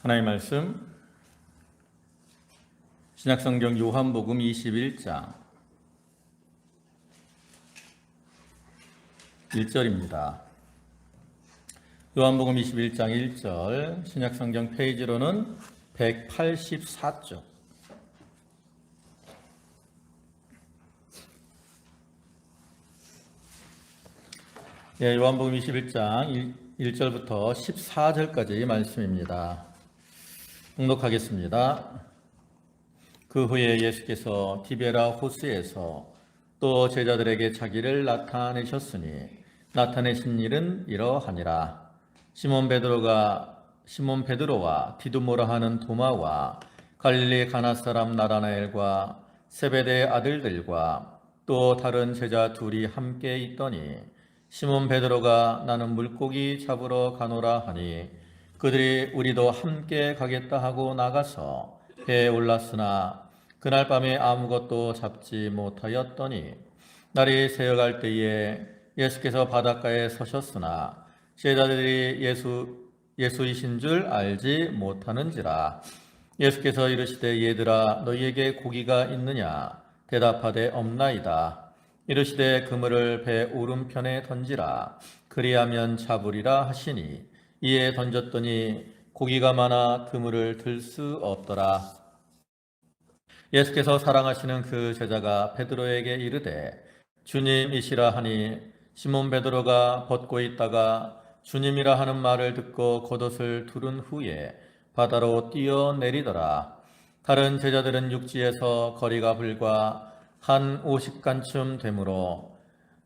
하나님의 말씀 신약성경 요한복음 21장 1절입니다. 요한복음 21장 1절 신약성경 페이지로는 184쪽. 요한복음 21장 1절부터 14절까지 말씀입니다. 봉독하겠습니다. 그 후에 예수께서 디베라 호수에서 또 제자들에게 자기를 나타내셨으니 나타내신 일은 이러하니라. 시몬 베드로와 디두모라 하는 도마와 갈릴리 가나 사람 나다나엘과 세베대의 아들들과 또 다른 제자 둘이 함께 있더니 시몬 베드로가 나는 물고기 잡으러 가노라 하니 그들이 우리도 함께 가겠다 하고 나가서 배에 올랐으나 그날 밤에 아무것도 잡지 못하였더니 날이 새어갈 때에 예수께서 바닷가에 서셨으나 제자들이 예수이신 줄 알지 못하는지라. 예수께서 이르시되 얘들아 너희에게 고기가 있느냐 대답하되 없나이다. 이르시되 그물을 배 오른편에 던지라. 그리하면 잡으리라 하시니 이에 던졌더니 고기가 많아 그물을 들 수 없더라. 예수께서 사랑하시는 그 제자가 베드로에게 이르되 주님이시라 하니 시몬 베드로가 벗고 있다가 주님이라 하는 말을 듣고 겉옷을 두른 후에 바다로 뛰어내리더라. 다른 제자들은 육지에서 거리가 불과 한 50간쯤 되므로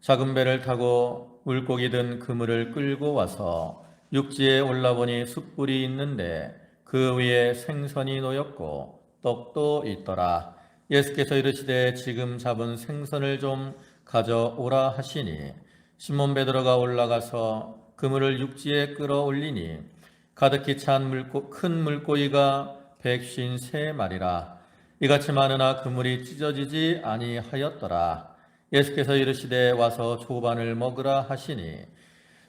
작은 배를 타고 물고기 든 그물을 끌고 와서 육지에 올라보니 숯불이 있는데 그 위에 생선이 놓였고 떡도 있더라. 예수께서 이르시되 지금 잡은 생선을 좀 가져오라 하시니 시몬 베드로가 올라가서 그물을 육지에 끌어올리니 가득히 찬 큰 물고기가 153마리라. 이같이 많으나 그물이 찢어지지 아니하였더라. 예수께서 이르시되 와서 조반을 먹으라 하시니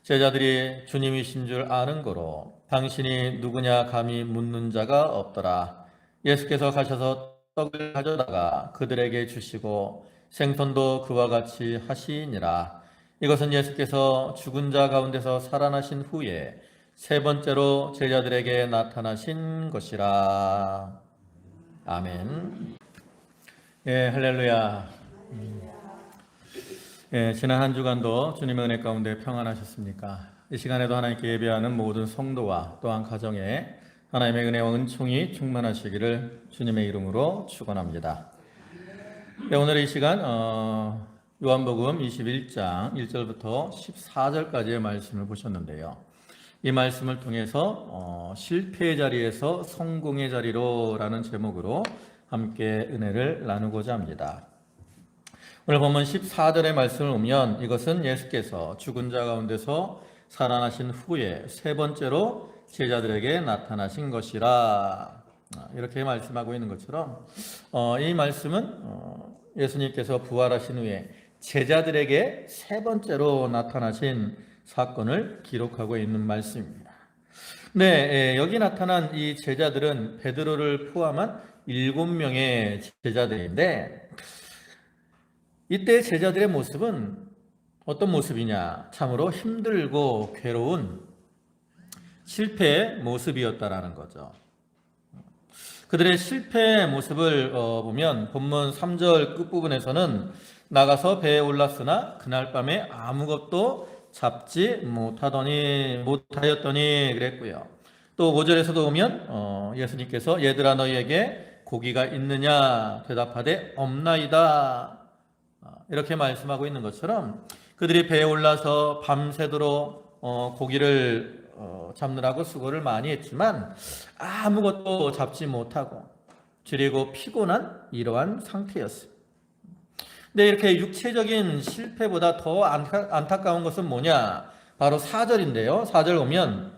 제자들이 주님이신 줄 아는 고로 당신이 누구냐 감히 묻는 자가 없더라. 예수께서 가셔서 떡을 가져다가 그들에게 주시고 생선도 그와 같이 하시니라. 이것은 예수께서 죽은 자 가운데서 살아나신 후에 세 번째로 제자들에게 나타나신 것이라. 아멘. 할렐루야. 지난 한 주간도 주님의 은혜 가운데 평안하셨습니까? 이 시간에도 하나님께 예배하는 모든 성도와 또한 가정에 하나님의 은혜와 은총이 충만하시기를 주님의 이름으로 축원합니다. 오늘 이 시간 요한복음 21장 1절부터 14절까지의 말씀을 보셨는데요. 이 말씀을 통해서 실패의 자리에서 성공의 자리로 라는 제목으로 함께 은혜를 나누고자 합니다. 오늘 본문 14절의 말씀을 보면 이것은 예수께서 죽은 자 가운데서 살아나신 후에 세 번째로 제자들에게 나타나신 것이라 이렇게 말씀하고 있는 것처럼 이 말씀은 예수님께서 부활하신 후에 제자들에게 세 번째로 나타나신 사건을 기록하고 있는 말씀입니다. 네, 여기 나타난 이 제자들은 베드로를 포함한 7명의 제자들인데 이때 제자들의 모습은 어떤 모습이냐? 참으로 힘들고 괴로운 실패의 모습이었다라는 거죠. 그들의 실패의 모습을 보면 본문 3절 끝부분에서는 나가서 배에 올랐으나 그날 밤에 아무것도 잡지 못하였더니 그랬고요. 또 5절에서도 보면 예수님께서 얘들아 너희에게 고기가 있느냐 대답하되 없나이다 이렇게 말씀하고 있는 것처럼 그들이 배에 올라서 밤새도록 고기를 잡느라고 수고를 많이 했지만 아무것도 잡지 못하고 줄이고 피곤한 이러한 상태였습니다. 근데 이렇게 육체적인 실패보다 더 안타까운 것은 뭐냐? 바로 4절인데요. 4절 보면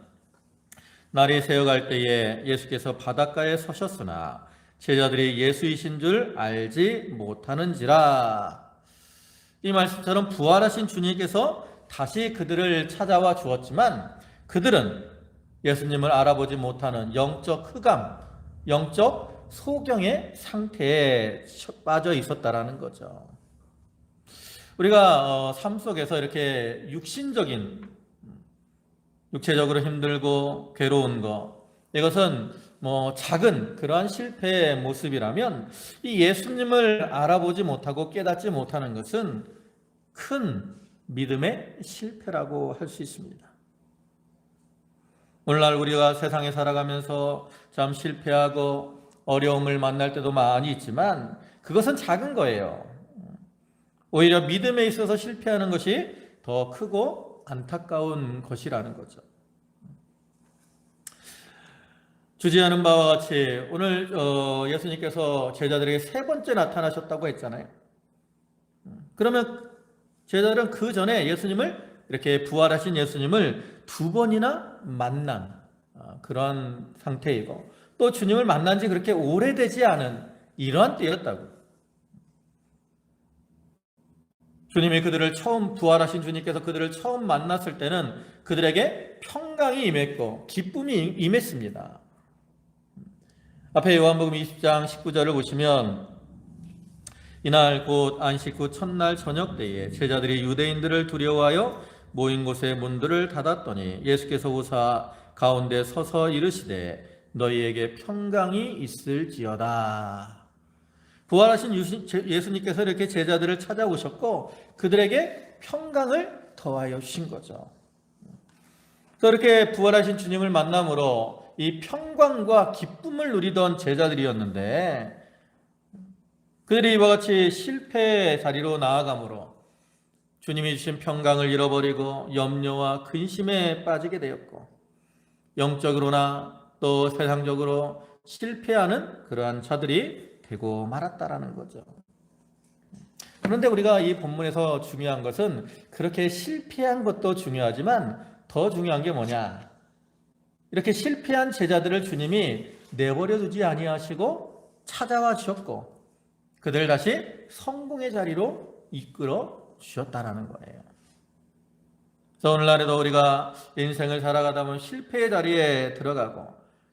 날이 새어갈 때에 예수께서 바닷가에 서셨으나 제자들이 예수이신 줄 알지 못하는지라. 이 말씀처럼 부활하신 주님께서 다시 그들을 찾아와 주었지만 그들은 예수님을 알아보지 못하는 영적 흑암, 영적 소경의 상태에 빠져 있었다라는 거죠. 우리가 삶 속에서 이렇게 육체적으로 힘들고 괴로운 거, 이것은 작은 그러한 실패의 모습이라면, 이 예수님을 알아보지 못하고 깨닫지 못하는 것은 큰 믿음의 실패라고 할 수 있습니다. 오늘날 우리가 세상에 살아가면서 참 실패하고 어려움을 만날 때도 많이 있지만 그것은 작은 거예요. 오히려 믿음에 있어서 실패하는 것이 더 크고 안타까운 것이라는 거죠. 주지하는 바와 같이 오늘 예수님께서 제자들에게 세 번째 나타나셨다고 했잖아요. 그러면 제자들은 그 전에 이렇게 부활하신 예수님을 두 번이나 만난 그런 상태이고, 또 주님을 만난 지 그렇게 오래되지 않은 이러한 때였다고. 부활하신 주님께서 그들을 처음 만났을 때는 그들에게 평강이 임했고 기쁨이 임했습니다. 앞에 요한복음 20장 19절을 보시면, 이날 곧 안식 후 첫날 저녁 때에 제자들이 유대인들을 두려워하여 모인 곳의 문들을 닫았더니 예수께서 오사 가운데 서서 이르시되 너희에게 평강이 있을지어다. 부활하신 예수님께서 이렇게 제자들을 찾아오셨고 그들에게 평강을 더하여 주신 거죠. 그렇게 부활하신 주님을 만남으로 이 평강과 기쁨을 누리던 제자들이었는데, 그들이 이와 같이 실패의 자리로 나아가므로 주님이 주신 평강을 잃어버리고 염려와 근심에 빠지게 되었고, 영적으로나 또 세상적으로 실패하는 그러한 자들이 되고 말았다라는 거죠. 그런데 우리가 이 본문에서 중요한 것은, 그렇게 실패한 것도 중요하지만 더 중요한 게 뭐냐? 이렇게 실패한 제자들을 주님이 내버려 두지 아니하시고 찾아와 주셨고 그들을 다시 성공의 자리로 이끌어 주셨다라는 거예요. 그래서 오늘날에도 우리가 인생을 살아가다 보면 실패의 자리에 들어가고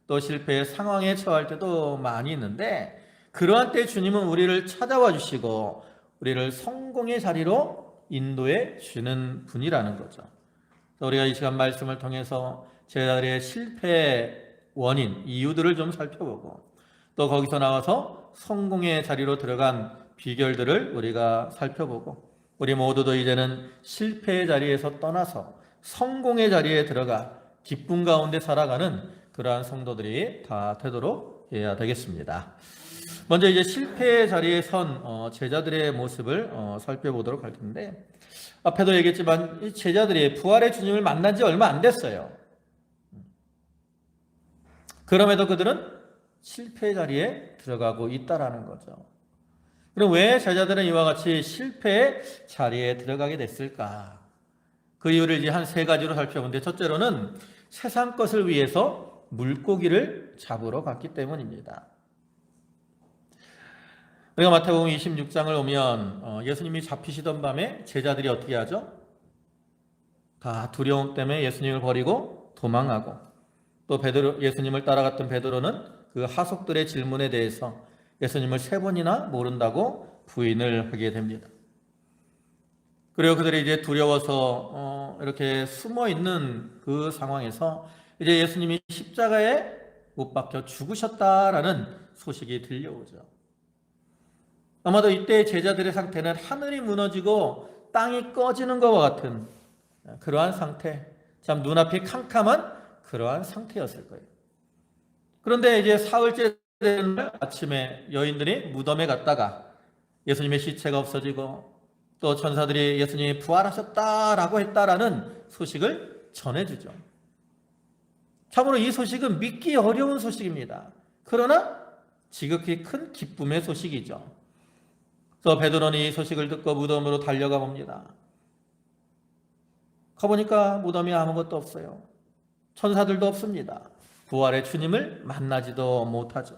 또 실패의 상황에 처할 때도 많이 있는데, 그러한 때 주님은 우리를 찾아와 주시고 우리를 성공의 자리로 인도해 주는 분이라는 거죠. 그래서 우리가 이 시간 말씀을 통해서 제자들의 실패의 원인, 이유들을 좀 살펴보고, 또 거기서 나와서 성공의 자리로 들어간 비결들을 우리가 살펴보고, 우리 모두도 이제는 실패의 자리에서 떠나서 성공의 자리에 들어가 기쁨 가운데 살아가는 그러한 성도들이 다 되도록 해야 되겠습니다. 먼저 이제 실패의 자리에 선 제자들의 모습을 살펴보도록 할 텐데, 앞에도 얘기했지만 이 제자들이 부활의 주님을 만난 지 얼마 안 됐어요. 그럼에도 그들은 실패의 자리에 들어가고 있다라는 거죠. 그럼 왜 제자들은 이와 같이 실패의 자리에 들어가게 됐을까? 그 이유를 이제 한 세 가지로 살펴보는데, 첫째로는 세상 것을 위해서 물고기를 잡으러 갔기 때문입니다. 우리가 마태복음 26장을 보면 예수님이 잡히시던 밤에 제자들이 어떻게 하죠? 다 두려움 때문에 예수님을 버리고 도망하고, 또 예수님을 따라갔던 베드로는 그 하속들의 질문에 대해서 예수님을 세 번이나 모른다고 부인을 하게 됩니다. 그리고 그들이 이제 두려워서 이렇게 숨어 있는 그 상황에서 이제 예수님이 십자가에 못 박혀 죽으셨다라는 소식이 들려오죠. 아마도 이때 제자들의 상태는 하늘이 무너지고 땅이 꺼지는 것과 같은 그러한 상태, 참 눈앞이 캄캄한 그러한 상태였을 거예요. 그런데 이제 사흘째 되는 날 아침에 여인들이 무덤에 갔다가 예수님의 시체가 없어지고 또 천사들이 예수님이 부활하셨다라고 했다라는 소식을 전해주죠. 참으로 이 소식은 믿기 어려운 소식입니다. 그러나 지극히 큰 기쁨의 소식이죠. 그래서 베드로는 이 소식을 듣고 무덤으로 달려가 봅니다. 가보니까 무덤이 아무것도 없어요. 천사들도 없습니다. 부활의 주님을 만나지도 못하죠.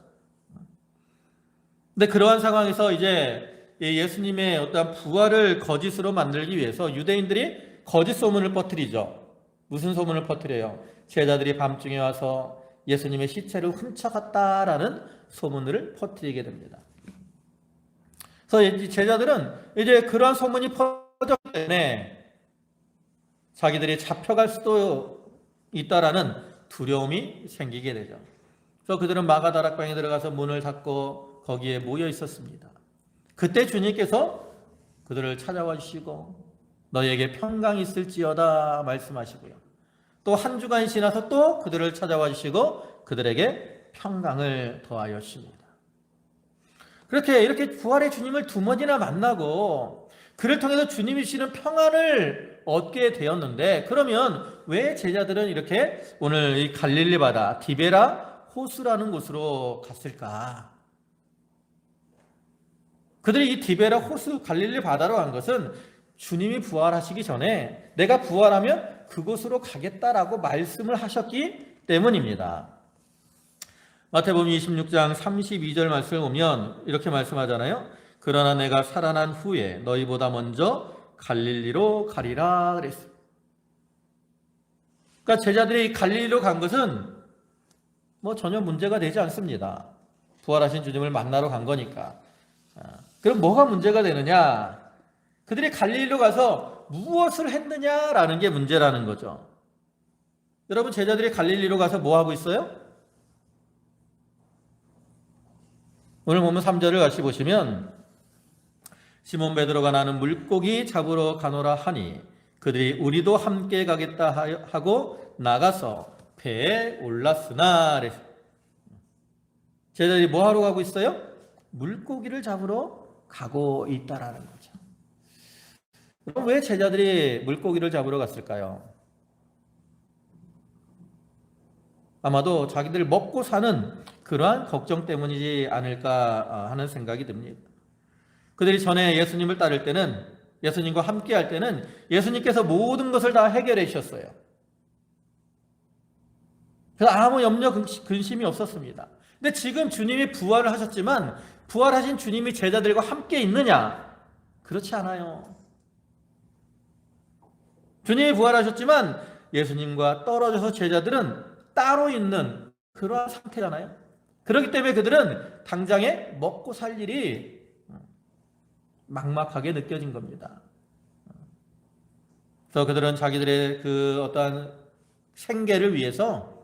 근데 그러한 상황에서 이제 예수님의 어떤 부활을 거짓으로 만들기 위해서 유대인들이 거짓 소문을 퍼뜨리죠. 무슨 소문을 퍼뜨려요? 제자들이 밤중에 와서 예수님의 시체를 훔쳐갔다라는 소문을 퍼뜨리게 됩니다. 그래서 제자들은 이제 그러한 소문이 퍼졌기 때문에 자기들이 잡혀갈 수도 있다라는 두려움이 생기게 되죠. 그래서 그들은 마가다락방에 들어가서 문을 닫고 거기에 모여 있었습니다. 그때 주님께서 그들을 찾아와 주시고 너희에게 평강이 있을지어다 말씀하시고요. 또 한 주간이 지나서 또 그들을 찾아와 주시고 그들에게 평강을 더하여 주십니다. 이렇게 부활의 주님을 두 번이나 만나고 그를 통해서 주님이 주시는 평안을 얻게 되었는데, 그러면 왜 제자들은 이렇게 오늘 이 갈릴리 바다 디베라 호수라는 곳으로 갔을까? 그들이 이 디베라 호수 갈릴리 바다로 간 것은 주님이 부활하시기 전에 내가 부활하면 그곳으로 가겠다라고 말씀을 하셨기 때문입니다. 마태복음 26장 32절 말씀을 보면 이렇게 말씀하잖아요. 그러나 내가 살아난 후에 너희보다 먼저 갈릴리로 가리라 그랬어요. 그러니까 제자들이 갈릴리로 간 것은 전혀 문제가 되지 않습니다. 부활하신 주님을 만나러 간 거니까. 그럼 뭐가 문제가 되느냐? 그들이 갈릴리로 가서 무엇을 했느냐라는 게 문제라는 거죠. 여러분, 제자들이 갈릴리로 가서 뭐 하고 있어요? 오늘 보면 3절을 같이 보시면 시몬 베드로가 나는 물고기 잡으러 가노라 하니 그들이 우리도 함께 가겠다 하고 나가서 배에 올랐으나 제자들이 뭐 하러 가고 있어요? 물고기를 잡으러 가고 있다라는 거죠. 그럼 왜 제자들이 물고기를 잡으러 갔을까요? 아마도 자기들 먹고 사는 그러한 걱정 때문이지 않을까 하는 생각이 듭니다. 그들이 전에 예수님을 따를 때는, 예수님과 함께 할 때는 예수님께서 모든 것을 다 해결해 주셨어요. 그래서 아무 염려 근심이 없었습니다. 근데 지금 주님이 부활을 하셨지만 부활하신 주님이 제자들과 함께 있느냐? 그렇지 않아요. 주님이 부활하셨지만 예수님과 떨어져서 제자들은 따로 있는 그러한 상태잖아요. 그렇기 때문에 그들은 당장에 먹고 살 일이 막막하게 느껴진 겁니다. 그래서 그들은 자기들의 그 어떠한 생계를 위해서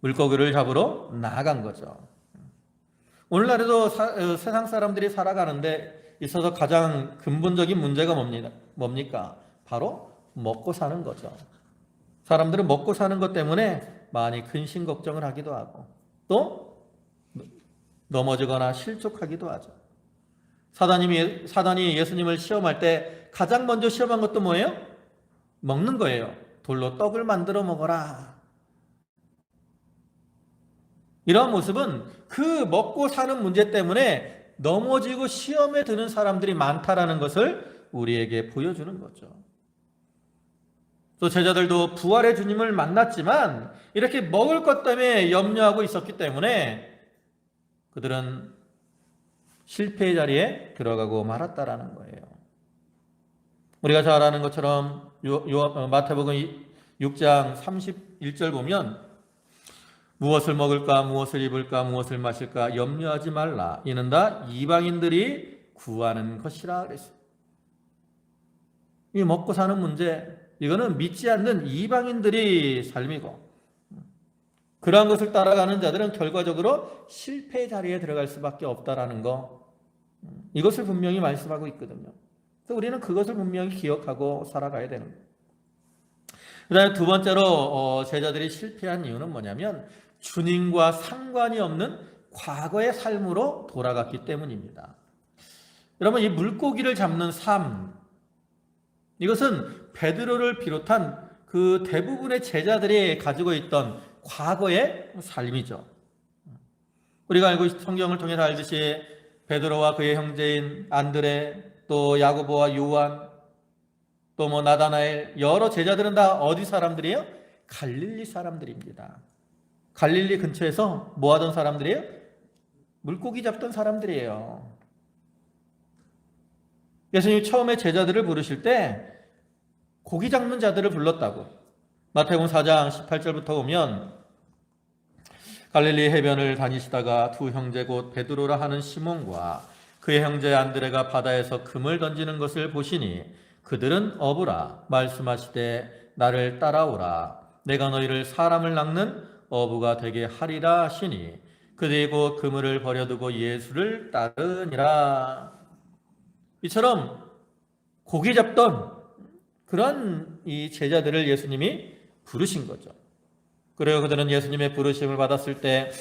물고기를 잡으러 나아간 거죠. 오늘날에도 세상 사람들이 살아가는데 있어서 가장 근본적인 문제가 뭡니까? 바로 먹고 사는 거죠. 사람들은 먹고 사는 것 때문에 많이 근심 걱정을 하기도 하고 또 넘어지거나 실족하기도 하죠. 사단이 예수님을 시험할 때 가장 먼저 시험한 것도 뭐예요? 먹는 거예요. 돌로 떡을 만들어 먹어라. 이런 모습은 그 먹고 사는 문제 때문에 넘어지고 시험에 드는 사람들이 많다라는 것을 우리에게 보여주는 거죠. 또 제자들도 부활의 주님을 만났지만 이렇게 먹을 것 때문에 염려하고 있었기 때문에 그들은 실패의 자리에 들어가고 말았다라는 거예요. 우리가 잘 아는 것처럼 마태복음 6장 31절 보면 무엇을 먹을까, 무엇을 입을까, 무엇을 마실까 염려하지 말라. 이는 다 이방인들이 구하는 것이라 그랬어요. 이 먹고 사는 문제, 이거는 믿지 않는 이방인들이 삶이고 그러한 것을 따라가는 자들은 결과적으로 실패의 자리에 들어갈 수밖에 없다라는 거, 이것을 분명히 말씀하고 있거든요. 그래서 우리는 그것을 분명히 기억하고 살아가야 되는 거예요. 그 다음에 두 번째로 제자들이 실패한 이유는 뭐냐면 주님과 상관이 없는 과거의 삶으로 돌아갔기 때문입니다. 여러분, 이 물고기를 잡는 삶, 이것은 베드로를 비롯한 그 대부분의 제자들이 가지고 있던 과거의 삶이죠. 우리가 알고 성경을 통해서 알듯이 베드로와 그의 형제인 안드레, 또 야고보와 요한, 또 나다나엘, 여러 제자들은 다 어디 사람들이에요? 갈릴리 사람들입니다. 갈릴리 근처에서 뭐 하던 사람들이에요? 물고기 잡던 사람들이에요. 예수님이 처음에 제자들을 부르실 때 고기 잡는 자들을 불렀다고, 마태복음 4장 18절부터 보면 갈릴리 해변을 다니시다가 두 형제 곧 베드로라 하는 시몬과 그의 형제 안드레가 바다에서 금을 던지는 것을 보시니 그들은 어부라 말씀하시되 나를 따라오라 내가 너희를 사람을 낚는 어부가 되게 하리라 하시니 그들이 곧 그물을 버려두고 예수를 따르니라. 이처럼 고기 잡던 그런 이 제자들을 예수님이 부르신 거죠. 그리고 그들은 예수님의 부르심을 받았을 때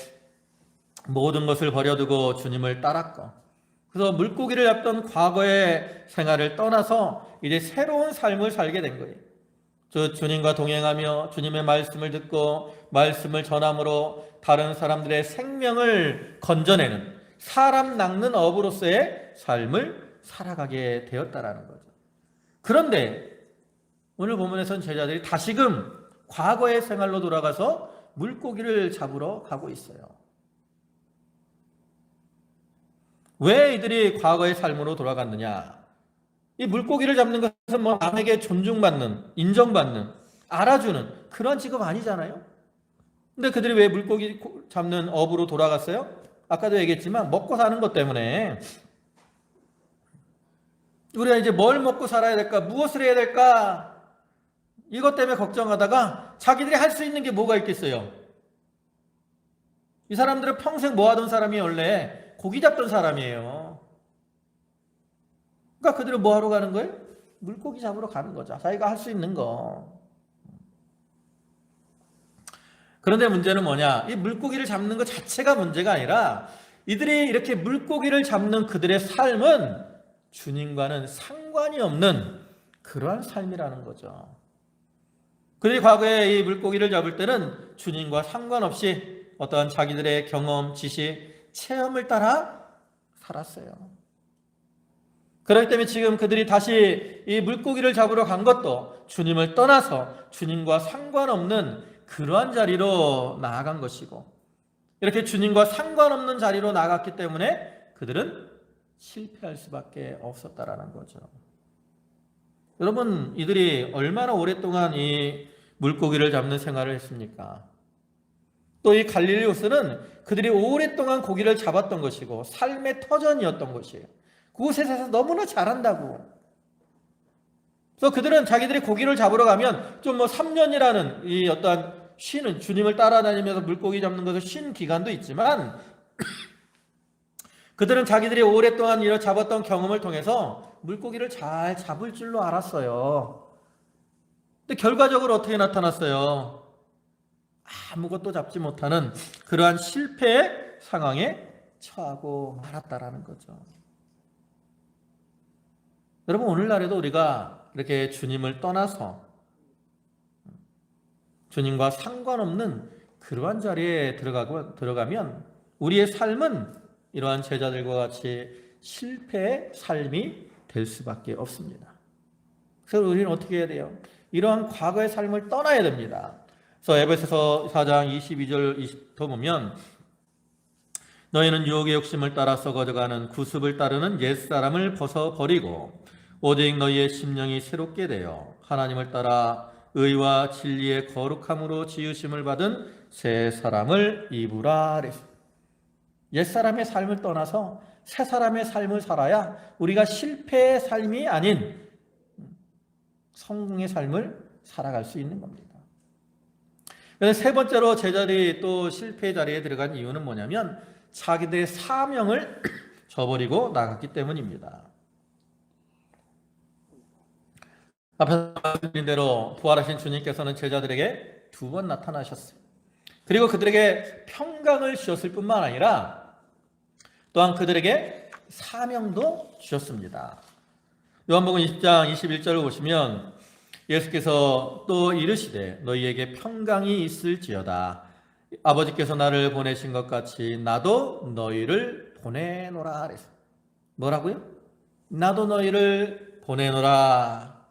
모든 것을 버려두고 주님을 따랐고, 그래서 물고기를 잡던 과거의 생활을 떠나서 이제 새로운 삶을 살게 된 거예요. 주님과 동행하며 주님의 말씀을 듣고 말씀을 전함으로 다른 사람들의 생명을 건져내는 사람 낚는 어부로서의 삶을 살아가게 되었다라는 거죠. 그런데 오늘 본문에서는 제자들이 다시금 과거의 생활로 돌아가서 물고기를 잡으러 가고 있어요. 왜 이들이 과거의 삶으로 돌아갔느냐? 이 물고기를 잡는 것은 뭐 남에게 존중받는, 인정받는, 알아주는 그런 직업 아니잖아요. 근데 그들이 왜 물고기 잡는 업으로 돌아갔어요? 아까도 얘기했지만 먹고 사는 것 때문에. 우리가 이제 뭘 먹고 살아야 될까? 무엇을 해야 될까? 이것 때문에 걱정하다가 자기들이 할 수 있는 게 뭐가 있겠어요? 이 사람들은 평생 뭐 하던 사람이 원래 고기 잡던 사람이에요. 그러니까 그들은 뭐 하러 가는 거예요? 물고기 잡으러 가는 거죠. 자기가 할 수 있는 거. 그런데 문제는 뭐냐? 이 물고기를 잡는 것 자체가 문제가 아니라 이들이 이렇게 물고기를 잡는 그들의 삶은 주님과는 상관이 없는 그러한 삶이라는 거죠. 그들이 과거에 이 물고기를 잡을 때는 주님과 상관없이 어떠한 자기들의 경험, 지식, 체험을 따라 살았어요. 그렇기 때문에 지금 그들이 다시 이 물고기를 잡으러 간 것도 주님을 떠나서 주님과 상관없는 그러한 자리로 나아간 것이고, 이렇게 주님과 상관없는 자리로 나갔기 때문에 그들은 실패할 수밖에 없었다라는 거죠. 여러분, 이들이 얼마나 오랫동안 이 물고기를 잡는 생활을 했습니까? 또 이 갈릴리 호수는 그들이 오랫동안 고기를 잡았던 것이고 삶의 터전이었던 것이에요. 그곳에서 너무나 잘한다고. 그래서 그들은 자기들이 고기를 잡으러 가면 좀 뭐 3년이라는 이 어떠한 쉬는, 주님을 따라다니면서 물고기 잡는 것을 쉰 기간도 있지만 그들은 자기들이 오랫동안 이렇게 잡았던 경험을 통해서 물고기를 잘 잡을 줄로 알았어요. 근데 결과적으로 어떻게 나타났어요? 아무것도 잡지 못하는 그러한 실패의 상황에 처하고 말았다라는 거죠. 여러분, 오늘날에도 우리가 이렇게 주님을 떠나서 주님과 상관없는 그러한 자리에 들어가면 우리의 삶은 이러한 제자들과 같이 실패의 삶이 될 수밖에 없습니다. 그래서 우리는 어떻게 해야 돼요? 이러한 과거의 삶을 떠나야 됩니다. 그래서 에베소서 4장 22절 20절 보면 너희는 유혹의 욕심을 따라 썩어져가는 구습을 따르는 옛사람을 벗어버리고 오직 너희의 심령이 새롭게 되어 하나님을 따라 의와 진리의 거룩함으로 지으심을 받은 새 사람을 입으라. 옛사람의 삶을 떠나서 새 사람의 삶을 살아야 우리가 실패의 삶이 아닌 성공의 삶을 살아갈 수 있는 겁니다. 그래서 세 번째로 제자들이 또 실패의 자리에 들어간 이유는 뭐냐면 자기들의 사명을 저버리고 나갔기 때문입니다. 앞에서 말씀드린 대로 부활하신 주님께서는 제자들에게 2번 나타나셨어요. 그리고 그들에게 평강을 주셨을 뿐만 아니라 또한 그들에게 사명도 주셨습니다. 요한복음 20장 21절을 보시면 예수께서 또 이르시되 너희에게 평강이 있을지어다. 아버지께서 나를 보내신 것 같이 나도 너희를 보내노라. 뭐라고요? 나도 너희를 보내노라.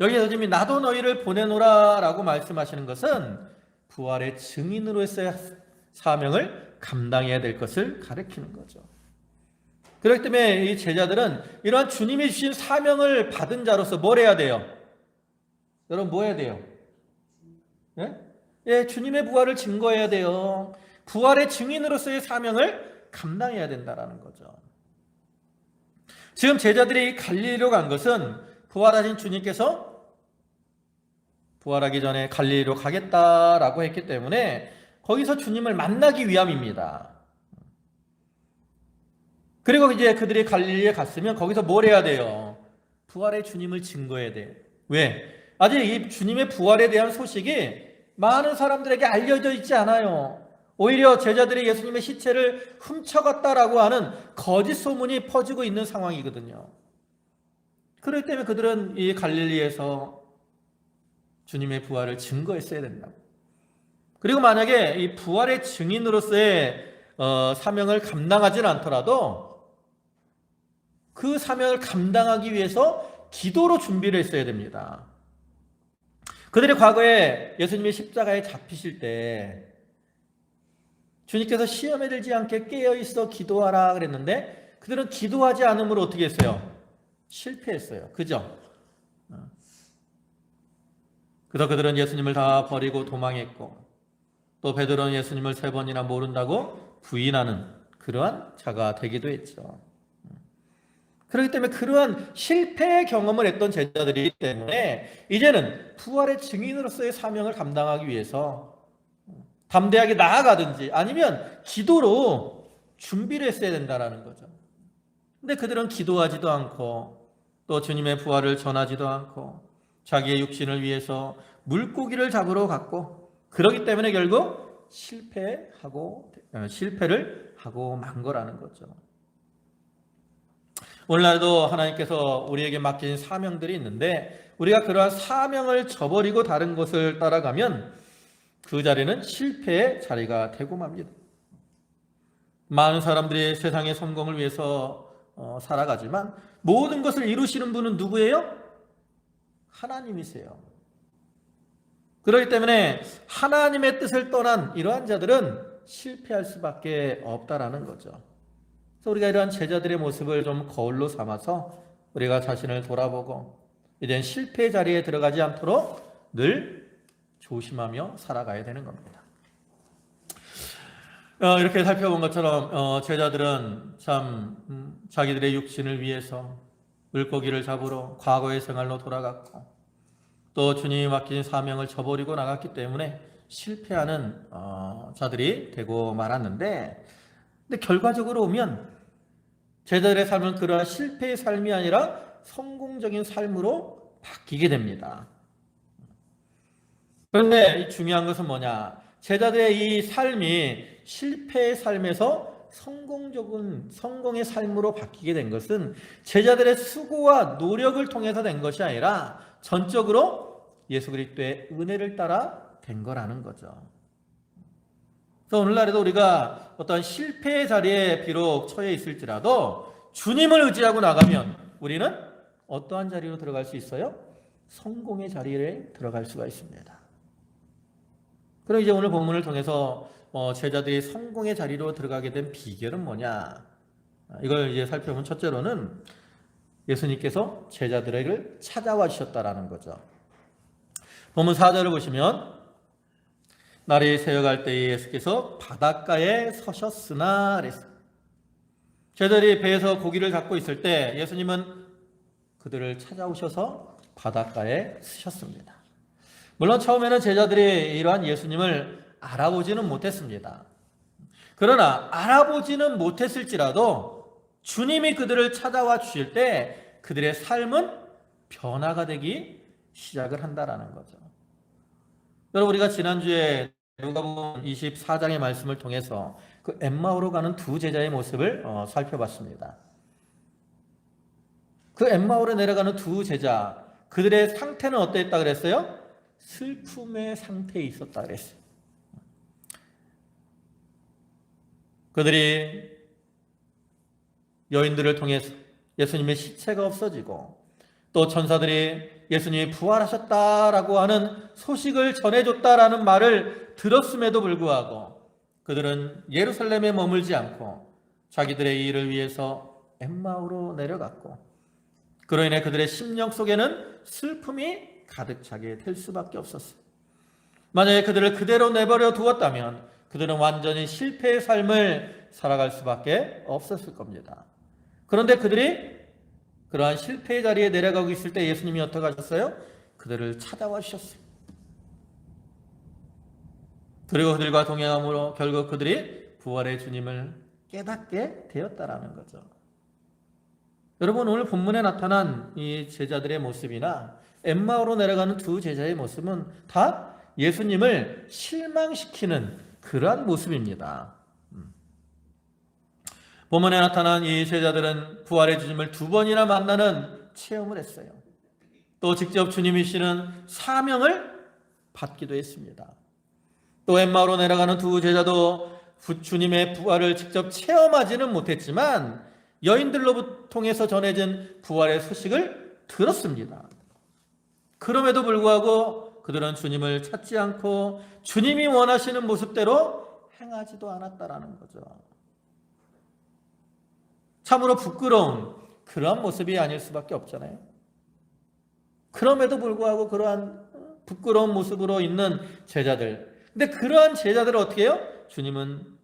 여기서 지금 나도 너희를 보내노라 라고 말씀하시는 것은 부활의 증인으로서의 사명을 감당해야 될 것을 가리키는 거죠. 그렇기 때문에 이 제자들은 이러한 주님이 주신 사명을 받은 자로서 뭘 해야 돼요? 여러분 뭐 해야 돼요? 예? 예, 주님의 부활을 증거해야 돼요. 부활의 증인으로서의 사명을 감당해야 된다라는 거죠. 지금 제자들이 갈릴리로 간 것은 부활하신 주님께서 부활하기 전에 갈릴리로 가겠다라고 했기 때문에 거기서 주님을 만나기 위함입니다. 그리고 이제 그들이 갈릴리에 갔으면 거기서 뭘 해야 돼요? 부활의 주님을 증거해야 돼요. 왜? 아직 이 주님의 부활에 대한 소식이 많은 사람들에게 알려져 있지 않아요. 오히려 제자들이 예수님의 시체를 훔쳐갔다라고 하는 거짓 소문이 퍼지고 있는 상황이거든요. 그렇기 때문에 그들은 이 갈릴리에서 주님의 부활을 증거했어야 된다고. 그리고 만약에 이 부활의 증인으로서의 사명을 감당하지는 않더라도 그 사명을 감당하기 위해서 기도로 준비를 했어야 됩니다. 그들이 과거에 예수님의 십자가에 잡히실 때 주님께서 시험에 들지 않게 깨어있어 기도하라 그랬는데 그들은 기도하지 않음으로 어떻게 했어요? 실패했어요. 그죠? 그래서 그들은 예수님을 다 버리고 도망했고 또 베드로는 예수님을 3번이나 모른다고 부인하는 그러한 자가 되기도 했죠. 그렇기 때문에 그러한 실패의 경험을 했던 제자들이기 때문에 이제는 부활의 증인으로서의 사명을 감당하기 위해서 담대하게 나아가든지 아니면 기도로 준비를 했어야 된다는 거죠. 근데 그들은 기도하지도 않고 또 주님의 부활을 전하지도 않고 자기의 육신을 위해서 물고기를 잡으러 갔고 그렇기 때문에 결국 실패를 하고 만 거라는 거죠. 오늘날도 하나님께서 우리에게 맡긴 사명들이 있는데 우리가 그러한 사명을 저버리고 다른 것을 따라가면 그 자리는 실패의 자리가 되고 맙니다. 많은 사람들이 세상의 성공을 위해서 살아가지만 모든 것을 이루시는 분은 누구예요? 하나님이세요. 그렇기 때문에 하나님의 뜻을 떠난 이러한 자들은 실패할 수밖에 없다라는 거죠. 그래서 우리가 이러한 제자들의 모습을 좀 거울로 삼아서 우리가 자신을 돌아보고 이젠 실패의 자리에 들어가지 않도록 늘 조심하며 살아가야 되는 겁니다. 이렇게 살펴본 것처럼 제자들은 참 자기들의 육신을 위해서 물고기를 잡으러 과거의 생활로 돌아갔고 또 주님이 맡긴 사명을 저버리고 나갔기 때문에 실패하는 자들이 되고 말았는데 근데 결과적으로 보면 제자들의 삶은 그러한 실패의 삶이 아니라 성공적인 삶으로 바뀌게 됩니다. 그런데 중요한 것은 뭐냐? 제자들의 이 삶이 실패의 삶에서 성공의 삶으로 바뀌게 된 것은 제자들의 수고와 노력을 통해서 된 것이 아니라 전적으로 예수 그리스도의 은혜를 따라 된 거라는 거죠. 그래서 오늘날에도 우리가 어떤 실패의 자리에 비록 처해 있을지라도 주님을 의지하고 나가면 우리는 어떠한 자리로 들어갈 수 있어요? 성공의 자리에 들어갈 수가 있습니다. 그럼 이제 오늘 본문을 통해서 제자들이 성공의 자리로 들어가게 된 비결은 뭐냐? 이걸 이제 살펴보면 첫째로는 예수님께서 제자들을 찾아와 주셨다라는 거죠. 본문 4절을 보시면 날이 새어갈 때에 예수께서 바닷가에 서셨으나 그랬어요. 제자들이 배에서 고기를 잡고 있을 때 예수님은 그들을 찾아오셔서 바닷가에 서셨습니다. 물론 처음에는 제자들이 이러한 예수님을 알아보지는 못했습니다. 그러나 알아보지는 못했을지라도 주님이 그들을 찾아와 주실 때 그들의 삶은 변화가 되기 시작을 한다라는 거죠. 여러분 우리가 지난주에 누가복음 24장의 말씀을 통해서 그 엠마오로 가는 두 제자의 모습을 살펴봤습니다. 그 엠마오로 내려가는 두 제자 그들의 상태는 어땠다 그랬어요? 슬픔의 상태에 있었다 그랬어요. 그들이 여인들을 통해서 예수님의 시체가 없어지고 또 천사들이 예수님이 부활하셨다라고 하는 소식을 전해줬다라는 말을 들었음에도 불구하고 그들은 예루살렘에 머물지 않고 자기들의 일을 위해서 엠마오로 내려갔고 그로 인해 그들의 심령 속에는 슬픔이 가득 차게 될 수밖에 없었어요. 만약에 그들을 그대로 내버려 두었다면 그들은 완전히 실패의 삶을 살아갈 수밖에 없었을 겁니다. 그런데 그들이 그러한 실패의 자리에 내려가고 있을 때 예수님이 어떻게 하셨어요? 그들을 찾아와 주셨어요. 그리고 그들과 동행함으로 결국 그들이 부활의 주님을 깨닫게 되었다라는 거죠. 여러분, 오늘 본문에 나타난 이 제자들의 모습이나 엠마오로 내려가는 두 제자의 모습은 다 예수님을 실망시키는 그러한 모습입니다. 본문에 나타난 이 제자들은 부활의 주님을 두 번이나 만나는 체험을 했어요. 또 직접 주님이시는 사명을 받기도 했습니다. 또 엠마오로 내려가는 두 제자도 주님의 부활을 직접 체험하지는 못했지만 여인들로 통해서 전해진 부활의 소식을 들었습니다. 그럼에도 불구하고 그들은 주님을 찾지 않고 주님이 원하시는 모습대로 행하지도 않았다라는 거죠. 참으로 부끄러운 그러한 모습이 아닐 수밖에 없잖아요. 그럼에도 불구하고 그러한 부끄러운 모습으로 있는 제자들. 근데 그러한 제자들을 어떻게 해요? 주님은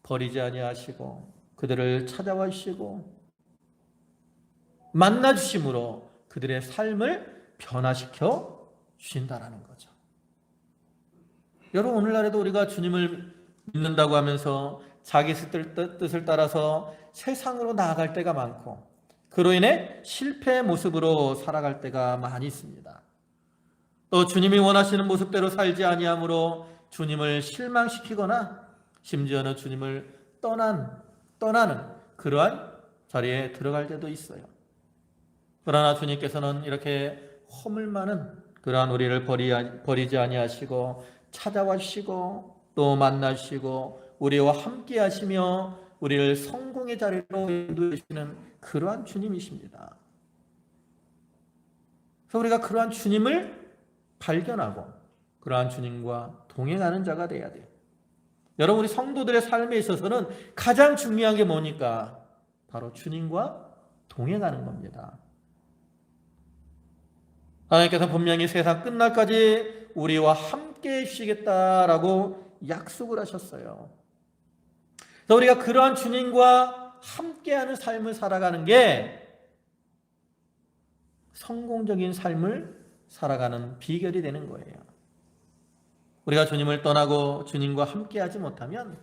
버리지 아니하시고 그들을 찾아와 주시고 만나 주심으로 그들의 삶을 변화시켜 주신다라는 거죠. 여러분, 오늘날에도 우리가 주님을 믿는다고 하면서 자기 뜻을 따라서 세상으로 나아갈 때가 많고 그로 인해 실패의 모습으로 살아갈 때가 많이 있습니다. 또 주님이 원하시는 모습대로 살지 아니하므로 주님을 실망시키거나 심지어는 주님을 떠나는 그러한 자리에 들어갈 때도 있어요. 그러나 주님께서는 이렇게 허물 많은 그러한 우리를 버리지 아니하시고 찾아와 주시고 또 만나 주시고 우리와 함께 하시며 우리를 성공의 자리로 인도해 주시는 그러한 주님이십니다. 그래서 우리가 그러한 주님을 발견하고 그러한 주님과 동행하는 자가 되어야 돼요. 여러분, 우리 성도들의 삶에 있어서는 가장 중요한 게 뭐니까? 바로 주님과 동행하는 겁니다. 하나님께서 분명히 세상 끝날까지 우리와 함께 해주시겠다라고 약속을 하셨어요. 그래서 우리가 그러한 주님과 함께하는 삶을 살아가는 게 성공적인 삶을 살아가는 비결이 되는 거예요. 우리가 주님을 떠나고 주님과 함께하지 못하면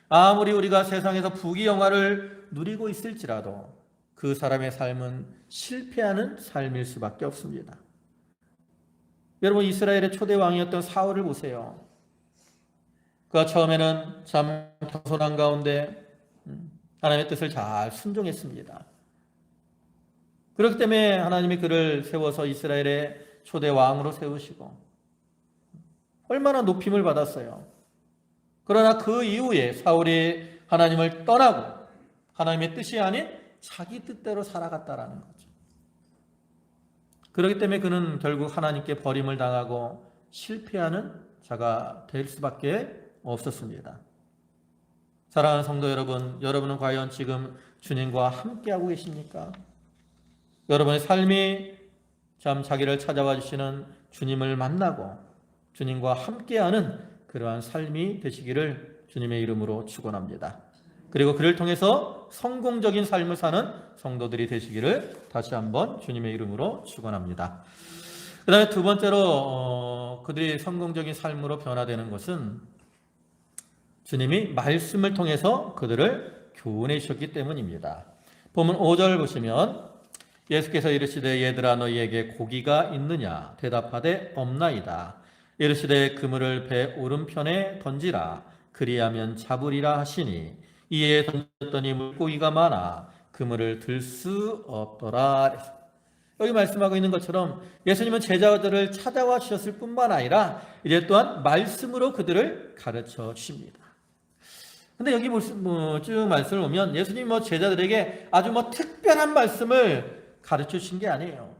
아무리 우리가 세상에서 부귀영화를 누리고 있을지라도 그 사람의 삶은 실패하는 삶일 수밖에 없습니다. 여러분, 이스라엘의 초대 왕이었던 사울을 보세요. 그가 처음에는 참 겸손한 가운데 하나님의 뜻을 잘 순종했습니다. 그렇기 때문에 하나님이 그를 세워서 이스라엘의 초대 왕으로 세우시고 얼마나 높임을 받았어요. 그러나 그 이후에 사울이 하나님을 떠나고 하나님의 뜻이 아닌 자기 뜻대로 살아갔다라는 거죠. 그렇기 때문에 그는 결국 하나님께 버림을 당하고 실패하는 자가 될 수밖에 없었습니다. 사랑하는 성도 여러분, 여러분은 과연 지금 주님과 함께하고 계십니까? 여러분의 삶이 참 자기를 찾아와 주시는 주님을 만나고 주님과 함께하는 그러한 삶이 되시기를 주님의 이름으로 축원합니다. 그리고 그를 통해서 성공적인 삶을 사는 성도들이 되시기를 다시 한번 주님의 이름으로 축원합니다. 그 다음에 두 번째로 그들이 성공적인 삶으로 변화되는 것은 주님이 말씀을 통해서 그들을 교훈해 주셨기 때문입니다. 본문 5절 보시면 예수께서 이르시되 얘들아 너희에게 고기가 있느냐 대답하되 없나이다. 이르시되 그물을 배 오른편에 던지라 그리하면 잡으리라 하시니 이에 던졌더니 물고기가 많아 그물을 들 수 없더라. 여기 말씀하고 있는 것처럼 예수님은 제자들을 찾아와 주셨을 뿐만 아니라 이제 또한 말씀으로 그들을 가르쳐 주십니다. 근데 여기 쭉 말씀을 보면 예수님이 제자들에게 아주 특별한 말씀을 가르쳐 주신 게 아니에요.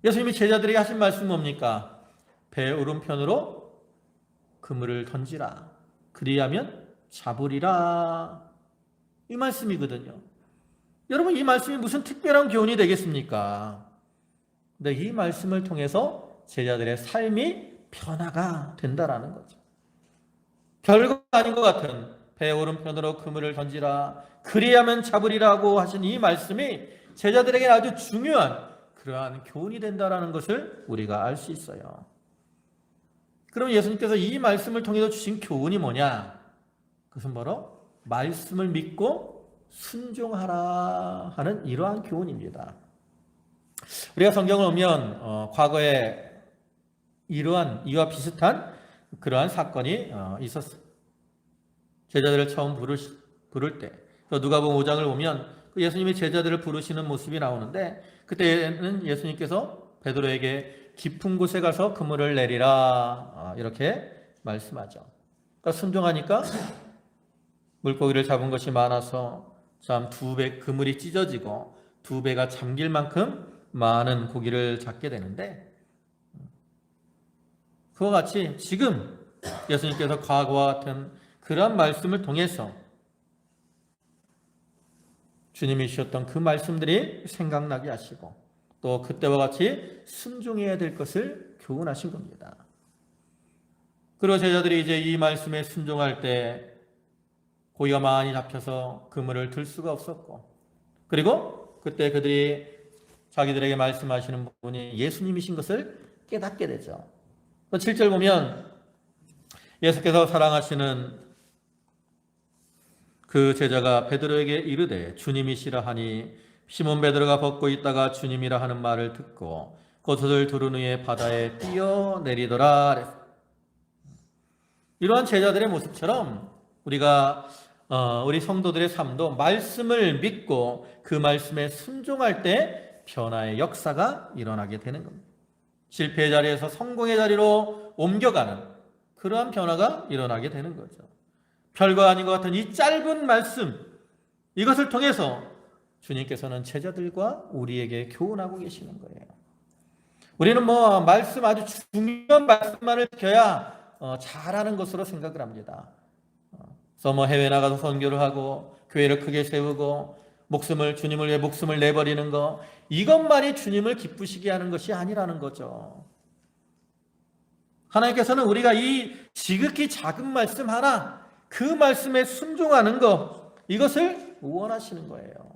예수님이 제자들에게 하신 말씀은 뭡니까? 배 오른편으로 그물을 던지라. 그리하면 잡으리라. 이 말씀이거든요. 여러분, 이 말씀이 무슨 특별한 교훈이 되겠습니까? 근데 이 말씀을 통해서 제자들의 삶이 변화가 된다라는 거죠. 별거 아닌 것 같은 배 오른편으로 그물을 던지라 그리하면 잡으리라고 하신 이 말씀이 제자들에게 아주 중요한 그러한 교훈이 된다라는 것을 우리가 알 수 있어요. 그럼 예수님께서 이 말씀을 통해서 주신 교훈이 뭐냐? 그것은 바로 말씀을 믿고 순종하라 하는 이러한 교훈입니다. 우리가 성경을 보면 과거에 이러한 이와 비슷한 그러한 사건이 있었어요. 제자들을 처음 부를 때 누가복음 5장을 보면 예수님이 제자들을 부르시는 모습이 나오는데 그때는 예수님께서 베드로에게 깊은 곳에 가서 그물을 내리라 이렇게 말씀하죠. 그러니까 순종하니까 물고기를 잡은 것이 많아서 참 2배 그물이 찢어지고 2배가 잠길 만큼 많은 고기를 잡게 되는데 그와 같이 지금 예수님께서 과거와 같은 그러한 말씀을 통해서 주님이 주셨던 그 말씀들이 생각나게 하시고 또 그때와 같이 순종해야 될 것을 교훈하신 겁니다. 그리고 제자들이 이제 이 말씀에 순종할 때 고기가 많이 잡혀서 그물을 들 수가 없었고 그리고 그때 그들이 자기들에게 말씀하시는 분이 예수님이신 것을 깨닫게 되죠. 7절 보면 예수께서 사랑하시는 그 제자가 베드로에게 이르되 주님이시라 하니 시몬 베드로가 벗고 있다가 주님이라 하는 말을 듣고 겉옷을 두른 후에 바다에 뛰어내리더라. 이러한 제자들의 모습처럼 우리가 우리 성도들의 삶도 말씀을 믿고 그 말씀에 순종할 때 변화의 역사가 일어나게 되는 겁니다. 실패의 자리에서 성공의 자리로 옮겨가는 그러한 변화가 일어나게 되는 거죠. 별거 아닌 것 같은 이 짧은 말씀 이것을 통해서 주님께서는 제자들과 우리에게 교훈하고 계시는 거예요. 우리는 말씀 아주 중요한 말씀만을 지켜야 잘하는 것으로 생각을 합니다. 그래서 해외 나가서 선교를 하고 교회를 크게 세우고 주님을 위해 목숨을 내버리는 거 이것만이 주님을 기쁘시게 하는 것이 아니라는 거죠. 하나님께서는 우리가 이 지극히 작은 말씀 하나 그 말씀에 순종하는 것 이것을 원하시는 거예요.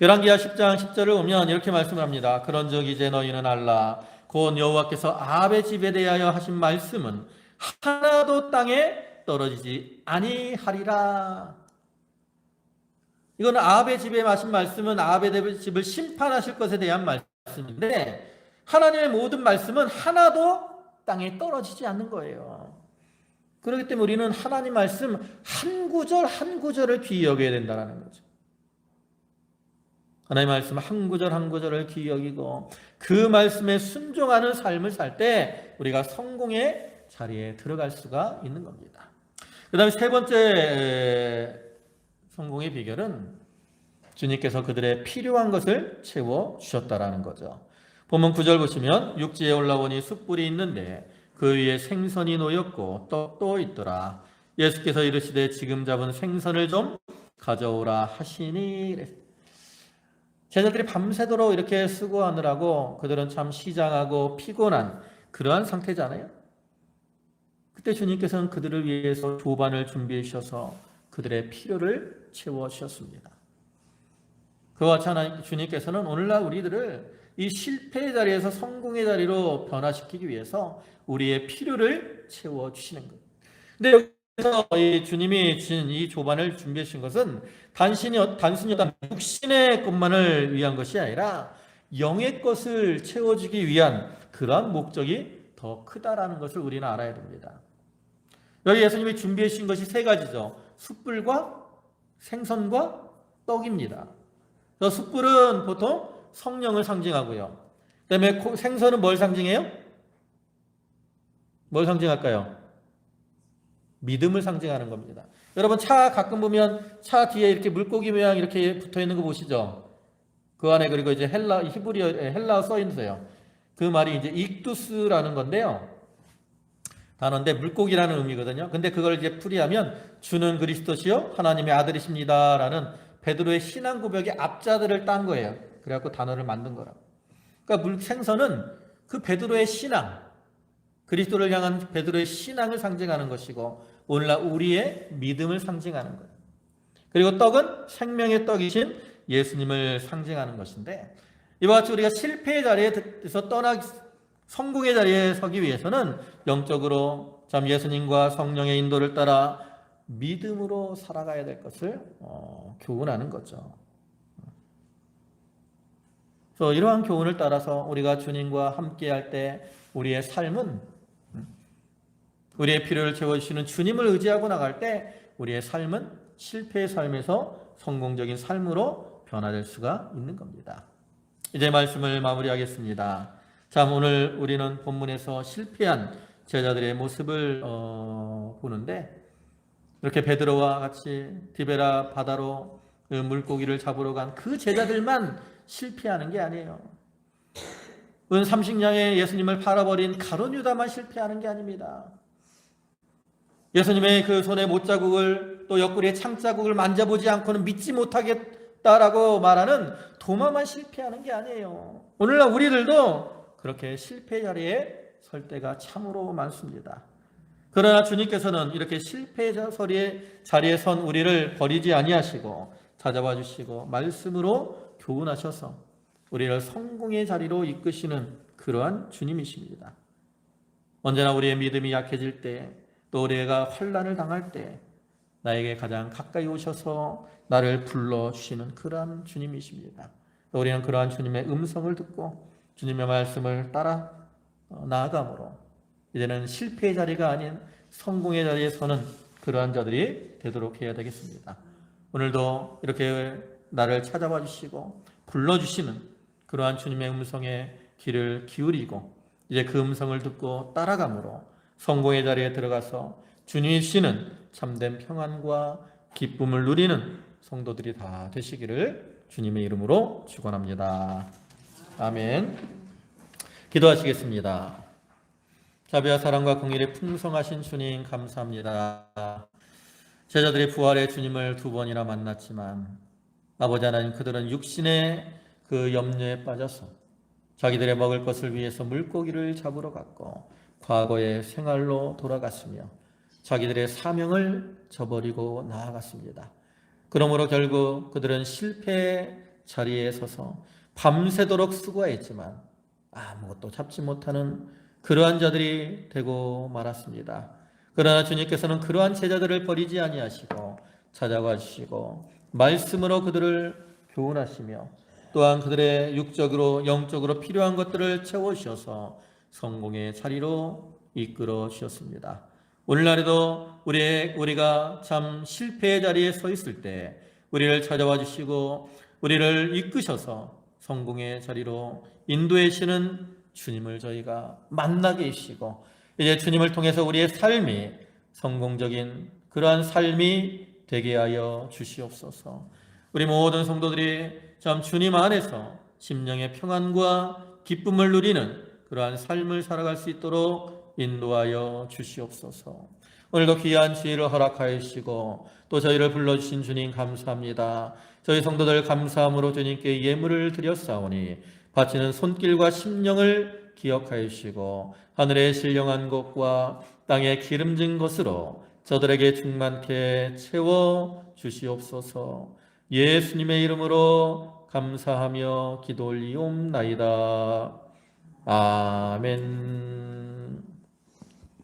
열왕기하 10장 10절을 보면 이렇게 말씀을 합니다. 그런즉 이제 너희는 알라 곧 여호와께서 아합의 집에 대하여 하신 말씀은 하나도 땅에 떨어지지 아니하리라. 이거는 아합의 집에 하신 말씀은 아합의 집을 심판하실 것에 대한 말씀인데 하나님의 모든 말씀은 하나도 땅에 떨어지지 않는 거예요. 그렇기 때문에 우리는 하나님 말씀 한 구절 한 구절을 귀히 여겨야 된다는 거죠. 하나님 말씀 한 구절 한 구절을 귀히 여기고 그 말씀에 순종하는 삶을 살 때 우리가 성공의 자리에 들어갈 수가 있는 겁니다. 그 다음에 세 번째 성공의 비결은 주님께서 그들의 필요한 것을 채워주셨다라는 거죠. 본문 9절 보시면 육지에 올라오니 숯불이 있는데 그 위에 생선이 놓였고 떡도 있더라. 예수께서 이르시되 지금 잡은 생선을 좀 가져오라 하시니. 제자들이 밤새도록 이렇게 수고하느라고 그들은 참 시장하고 피곤한 그러한 상태잖아요. 그때 주님께서는 그들을 위해서 조반을 준비해 주셔서 그들의 필요를 채워주셨습니다. 그와 같이 하나님 주님께서는 오늘날 우리들을 이 실패의 자리에서 성공의 자리로 변화시키기 위해서 우리의 필요를 채워주시는 거예요. 근데 여기서 이 주님이 주신 이 조반을 준비해 주신 것은 단순히 어떤 육신의 것만을 위한 것이 아니라 영의 것을 채워주기 위한 그러한 목적이 더 크다라는 것을 우리는 알아야 됩니다. 여기 예수님이 준비해 주신 것이 세 가지죠. 숯불과 생선과 떡입니다. 숯불은 보통 성령을 상징하고요. 그다음에 생선은 뭘 상징해요? 뭘 상징할까요? 믿음을 상징하는 겁니다. 여러분 차 가끔 보면 차 뒤에 이렇게 물고기 모양 이렇게 붙어 있는 거 보시죠? 그 안에 그리고 이제 헬라어 써 있어요. 그 말이 이제 익두스라는 건데요. 단어인데 물고기라는 의미거든요. 근데 그걸 이제 풀이하면 주는 그리스도시요 하나님의 아들이십니다라는 베드로의 신앙 고백의 앞자들을 딴 거예요. 그래갖고 단어를 만든 거라고. 그러니까 생선은 그 베드로의 신앙, 그리스도를 향한 베드로의 신앙을 상징하는 것이고 오늘날 우리의 믿음을 상징하는 거예요. 그리고 떡은 생명의 떡이신 예수님을 상징하는 것인데 이와 같이 우리가 실패의 자리에서 떠나 성공의 자리에 서기 위해서는 영적으로 참 예수님과 성령의 인도를 따라 믿음으로 살아가야 될 것을 교훈하는 거죠. 그래서 이러한 교훈을 따라서 우리가 주님과 함께할 때 우리의 삶은 우리의 필요를 채워주시는 주님을 의지하고 나갈 때 우리의 삶은 실패의 삶에서 성공적인 삶으로 변화될 수가 있는 겁니다. 이제 말씀을 마무리하겠습니다. 참 오늘 우리는 본문에서 실패한 제자들의 모습을 보는데 이렇게 베드로와 같이 디베라 바다로 그 물고기를 잡으러 간 그 제자들만 실패하는 게 아니에요. 은 30냥의 예수님을 팔아버린 가룟 유다만 실패하는 게 아닙니다. 예수님의 그 손의 못자국을 또 옆구리의 창자국을 만져보지 않고는 믿지 못하겠다라고 말하는 도마만 실패하는 게 아니에요. 오늘날 우리들도 그렇게 실패 자리에 설 때가 참으로 많습니다. 그러나 주님께서는 이렇게 실패 자리에 선 우리를 버리지 아니하시고 찾아와 주시고 말씀으로 교훈하셔서 우리를 성공의 자리로 이끄시는 그러한 주님이십니다. 언제나 우리의 믿음이 약해질 때 또 우리가 환난을 당할 때 나에게 가장 가까이 오셔서 나를 불러주시는 그러한 주님이십니다. 우리는 그러한 주님의 음성을 듣고 주님의 말씀을 따라 나아감으로 이제는 실패의 자리가 아닌 성공의 자리에 서는 그러한 자들이 되도록 해야 되겠습니다. 오늘도 이렇게 나를 찾아와 주시고 불러주시는 그러한 주님의 음성에 귀를 기울이고 이제 그 음성을 듣고 따라감으로 성공의 자리에 들어가서 주님이 주시는 참된 평안과 기쁨을 누리는 성도들이 다 되시기를 주님의 이름으로 축원합니다. 아멘. 기도하시겠습니다. 자비와 사랑과 공의를 풍성하신 주님 감사합니다. 제자들이 부활의 주님을 2번이나 만났지만 아버지 하나님 그들은 육신의 그 염려에 빠져서 자기들의 먹을 것을 위해서 물고기를 잡으러 갔고 과거의 생활로 돌아갔으며 자기들의 사명을 저버리고 나아갔습니다. 그러므로 결국 그들은 실패의 자리에 서서 밤새도록 수고했지만 아무것도 잡지 못하는 그러한 자들이 되고 말았습니다. 그러나 주님께서는 그러한 제자들을 버리지 아니하시고 찾아가 주시고 말씀으로 그들을 교훈하시며 또한 그들의 육적으로 영적으로 필요한 것들을 채워주셔서 성공의 자리로 이끌어 주셨습니다. 오늘날에도 우리가 참 실패의 자리에 서 있을 때 우리를 찾아와 주시고 우리를 이끄셔서 성공의 자리로 인도해 주시는 주님을 저희가 만나게 해주시고 이제 주님을 통해서 우리의 삶이 성공적인 그러한 삶이 되게 하여 주시옵소서. 우리 모든 성도들이 참 주님 안에서 심령의 평안과 기쁨을 누리는 그러한 삶을 살아갈 수 있도록 인도하여 주시옵소서. 오늘도 귀한 지혜를 허락하여 주시고 또 저희를 불러주신 주님 감사합니다. 저희 성도들 감사함으로 주님께 예물을 드렸사오니 바치는 손길과 심령을 기억하여 주시고 하늘의 신령한 것과 땅의 기름진 것으로 저들에게 충만케 채워 주시옵소서. 예수님의 이름으로 감사하며 기도 올리옵나이다. 아멘.